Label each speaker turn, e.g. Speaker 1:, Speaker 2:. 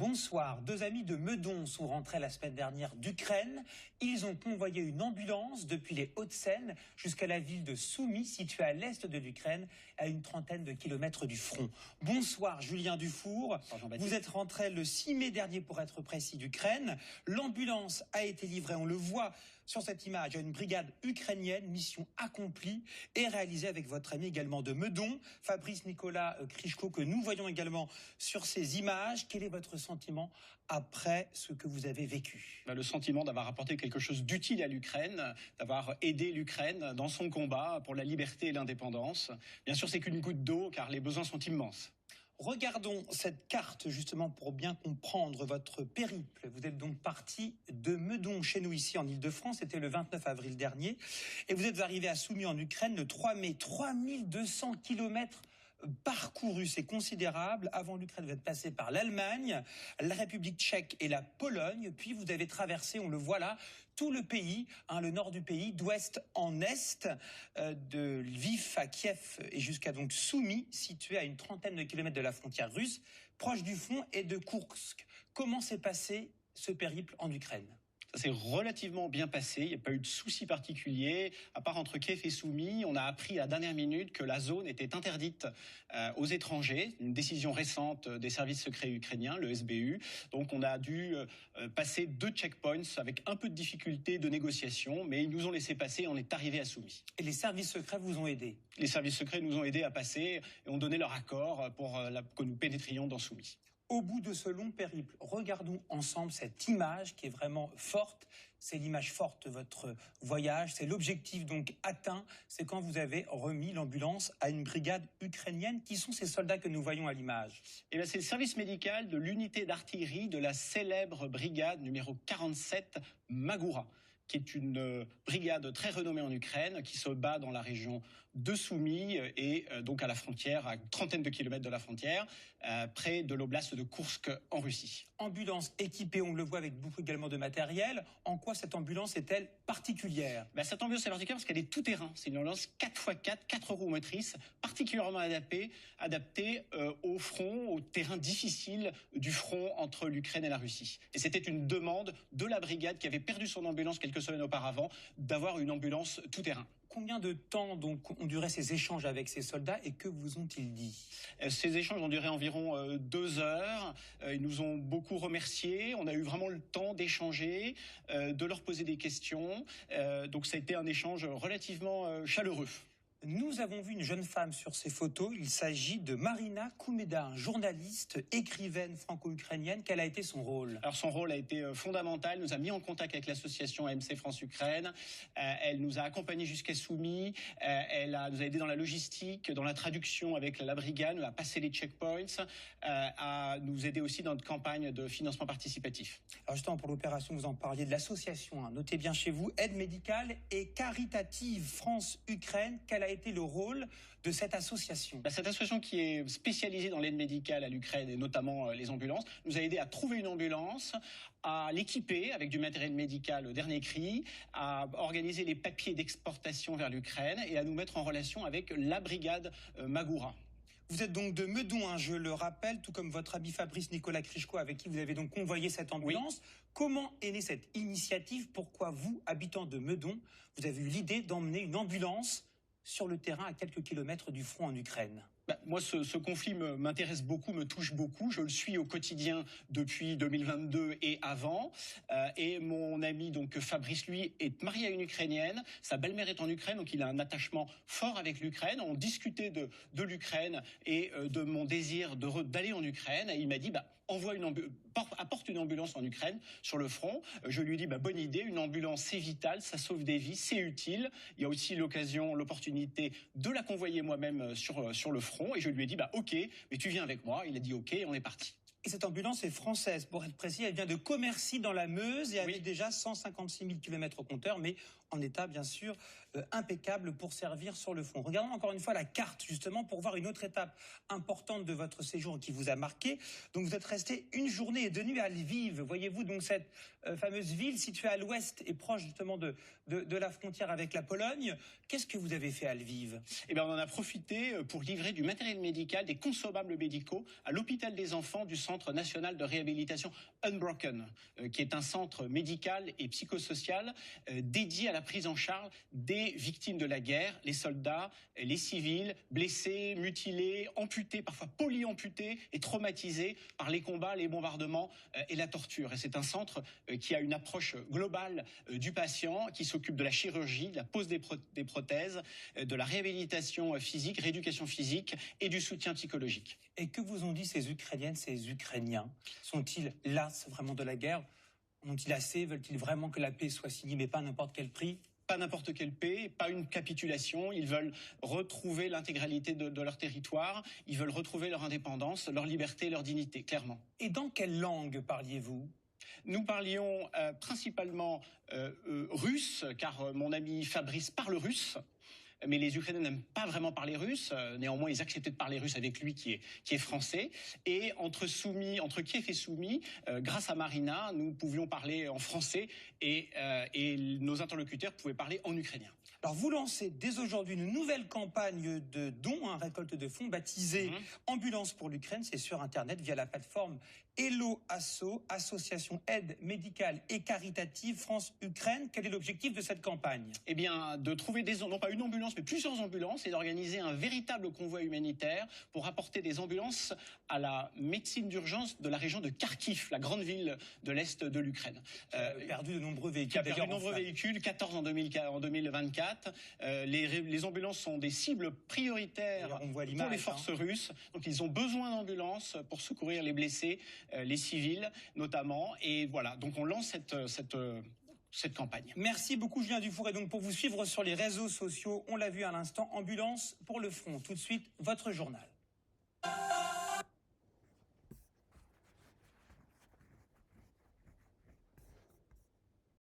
Speaker 1: Bonsoir. Deux amis de Meudon sont rentrés la semaine dernière d'Ukraine. Ils ont convoyé une ambulance depuis les Hauts-de-Seine jusqu'à la ville de Soumy, située à l'est de l'Ukraine, à une trentaine de kilomètres du front. Bonsoir Julien Dufour. Vous êtes rentré le 6 mai dernier, pour être précis, d'Ukraine. L'ambulance a été livrée, on le voit sur cette image, à une brigade ukrainienne. Mission accomplie et réalisée avec votre ami également de Meudon, Fabrice Nicolas Krichko, que nous voyons également sur ces images. Quel est votre sentiment après ce que vous avez vécu?
Speaker 2: Le sentiment d'avoir apporté quelque chose d'utile à l'Ukraine, d'avoir aidé l'Ukraine dans son combat pour la liberté et l'indépendance. Bien sûr, c'est qu'une goutte d'eau, car les besoins sont immenses.
Speaker 1: Regardons cette carte justement pour bien comprendre votre périple. Vous êtes donc parti de Meudon chez nous ici en Ile-de-France, c'était le 29 avril dernier, et vous êtes arrivé à Soumy en Ukraine le 3 mai. 3200 kilomètres parcouru, c'est considérable. Avant l'Ukraine, vous êtes passé par l'Allemagne, la République tchèque et la Pologne, puis vous avez traversé, on le voit là, tout le pays, le nord du pays, d'ouest en est, de Lviv à Kiev et jusqu'à donc Soumy, situé à une trentaine de kilomètres de la frontière russe, proche du front, et de Koursk. Comment s'est passé ce périple en Ukraine ?
Speaker 2: Ça s'est relativement bien passé, il n'y a pas eu de soucis particuliers. À part entre Kiev et Soumy, on a appris à la dernière minute que la zone était interdite aux étrangers, une décision récente des services secrets ukrainiens, le SBU. Donc on a dû passer 2 checkpoints avec un peu de difficulté de négociation, mais ils nous ont laissé passer et on est arrivé à Soumy.
Speaker 1: Et les services secrets vous ont aidés?
Speaker 2: Les services secrets nous ont aidés à passer et ont donné leur accord pour que nous pénétrions dans Soumy.
Speaker 1: Au bout de ce long périple, regardons ensemble cette image qui est vraiment forte. C'est l'image forte de votre voyage, c'est l'objectif donc atteint. C'est quand vous avez remis l'ambulance à une brigade ukrainienne. Qui sont ces soldats que nous voyons à l'image?
Speaker 2: Eh bien, c'est le service médical de l'unité d'artillerie de la célèbre brigade numéro 47 Magoura, qui est une brigade très renommée en Ukraine, qui se bat dans la région de Soumy et donc à la frontière, à une trentaine de kilomètres de la frontière, près de l'oblast de Koursk en Russie.
Speaker 1: Ambulance équipée, on le voit, avec beaucoup également de matériel. En quoi cette ambulance est-elle particulière?
Speaker 2: Cette ambulance est particulière parce qu'elle est tout-terrain. C'est une ambulance 4x4, 4 roues motrices, particulièrement adaptée au front, au terrain difficile du front entre l'Ukraine et la Russie. Et c'était une demande de la brigade qui avait perdu son ambulance quelques semaines auparavant, d'avoir une ambulance tout-terrain.
Speaker 1: Combien de temps donc ont duré ces échanges avec ces soldats et que vous ont-ils dit?
Speaker 2: Ces échanges ont duré environ 2 heures. Ils nous ont beaucoup remerciés. On a eu vraiment le temps d'échanger, de leur poser des questions. Donc ça a été un échange relativement chaleureux.
Speaker 1: Nous avons vu une jeune femme sur ces photos. Il s'agit de Marina Koumeda, journaliste, écrivaine franco-ukrainienne. Quel a été son rôle?
Speaker 2: Alors son rôle a été fondamental. Elle nous a mis en contact avec l'association AMC France-Ukraine. Elle nous a accompagnés jusqu'à Soumy. Elle nous a aidés dans la logistique, dans la traduction avec la brigade, nous a passé les checkpoints, à nous aider aussi dans notre campagne de financement participatif.
Speaker 1: Alors justement, pour l'opération, vous en parliez de l'association, notez bien chez vous, Aide médicale et caritative France-Ukraine. Quel a été le rôle de cette association?
Speaker 2: Cette association, qui est spécialisée dans l'aide médicale à l'Ukraine et notamment les ambulances, nous a aidé à trouver une ambulance, à l'équiper avec du matériel médical au dernier cri, à organiser les papiers d'exportation vers l'Ukraine et à nous mettre en relation avec la brigade Magoura.
Speaker 1: Vous êtes donc de Meudon, je le rappelle, tout comme votre ami Fabrice Nicolas Krichko, avec qui vous avez donc convoyé cette ambulance. Oui. Comment est née cette initiative? Pourquoi vous, habitant de Meudon, vous avez eu l'idée d'emmener une ambulance sur le terrain à quelques kilomètres du front en Ukraine?
Speaker 2: Moi, ce conflit m'intéresse beaucoup, me touche beaucoup. Je le suis au quotidien depuis 2022 et avant. Et mon ami, donc Fabrice, lui, est marié à une Ukrainienne. Sa belle-mère est en Ukraine, donc il a un attachement fort avec l'Ukraine. On discutait de l'Ukraine et de mon désir d'aller en Ukraine. Et il m'a dit, apporte une ambulance en Ukraine sur le front. Je lui ai dit, bonne idée, une ambulance, c'est vital, ça sauve des vies, c'est utile. Il y a aussi l'opportunité de la convoyer moi-même sur le front. Et je lui ai dit, ok, mais tu viens avec moi. Il a dit ok, et on est parti.
Speaker 1: Et cette ambulance est française, pour être précis, elle vient de Commercy dans la Meuse et avait déjà 156 000 km au compteur, mais en état bien sûr impeccable pour servir sur le front. Regardons encore une fois la carte justement pour voir une autre étape importante de votre séjour qui vous a marqué. Donc vous êtes resté 1 journée et 2 nuits à Lviv. Voyez-vous donc cette fameuse ville située à l'ouest et proche justement de la frontière avec la Pologne. Qu'est-ce que vous avez fait à Lviv?
Speaker 2: On en a profité pour livrer du matériel médical, des consommables médicaux à l'hôpital des enfants du centre Centre national de réhabilitation Unbroken, qui est un centre médical et psychosocial dédié à la prise en charge des victimes de la guerre, les soldats, les civils, blessés, mutilés, amputés, parfois polyamputés et traumatisés par les combats, les bombardements et la torture. Et c'est un centre qui a une approche globale du patient, qui s'occupe de la chirurgie, de la pose des prothèses, de la réhabilitation physique, rééducation physique et du soutien psychologique.
Speaker 1: Et que vous ont dit ces Ukrainiennes, ces Ukrainiens? Sont-ils las vraiment de la guerre? Ont-ils assez? Veulent-ils vraiment que la paix soit signée, mais pas à n'importe quel prix?
Speaker 2: Pas n'importe quelle paix, pas une capitulation. Ils veulent retrouver l'intégralité de leur territoire. Ils veulent retrouver leur indépendance, leur liberté, leur dignité, clairement.
Speaker 1: Et dans quelle langue parliez-vous?
Speaker 2: Nous parlions principalement russe, car mon ami Fabrice parle russe. Mais les Ukrainiens n'aiment pas vraiment parler russe. Néanmoins, ils acceptaient de parler russe avec lui, qui est français. Et entre Kiev et Soumy, grâce à Marina, nous pouvions parler en français et nos interlocuteurs pouvaient parler en ukrainien.
Speaker 1: Alors, vous lancez dès aujourd'hui une nouvelle campagne de dons, récolte de fonds, baptisée Ambulance pour l'Ukraine. C'est sur Internet via la plateforme Hello Asso, association aide médicale et caritative France-Ukraine. Quel est l'objectif de cette campagne?
Speaker 2: Eh bien, de trouver non pas une ambulance, mais plusieurs ambulances et d'organiser un véritable convoi humanitaire pour apporter des ambulances à la médecine d'urgence de la région de Kharkiv, la grande ville de l'Est de l'Ukraine.
Speaker 1: Perdu de nombreux véhicules.
Speaker 2: Qui a perdu de nombreux véhicules, 14 en 2024. Les ambulances sont des cibles prioritaires pour les forces russes. Donc, ils ont besoin d'ambulances pour secourir les blessés, les civils notamment. Et voilà, donc on lance cette campagne.
Speaker 1: Merci beaucoup Julien Dufour. Et donc pour vous suivre sur les réseaux sociaux, on l'a vu à l'instant, Ambulance pour le front. Tout de suite, votre journal.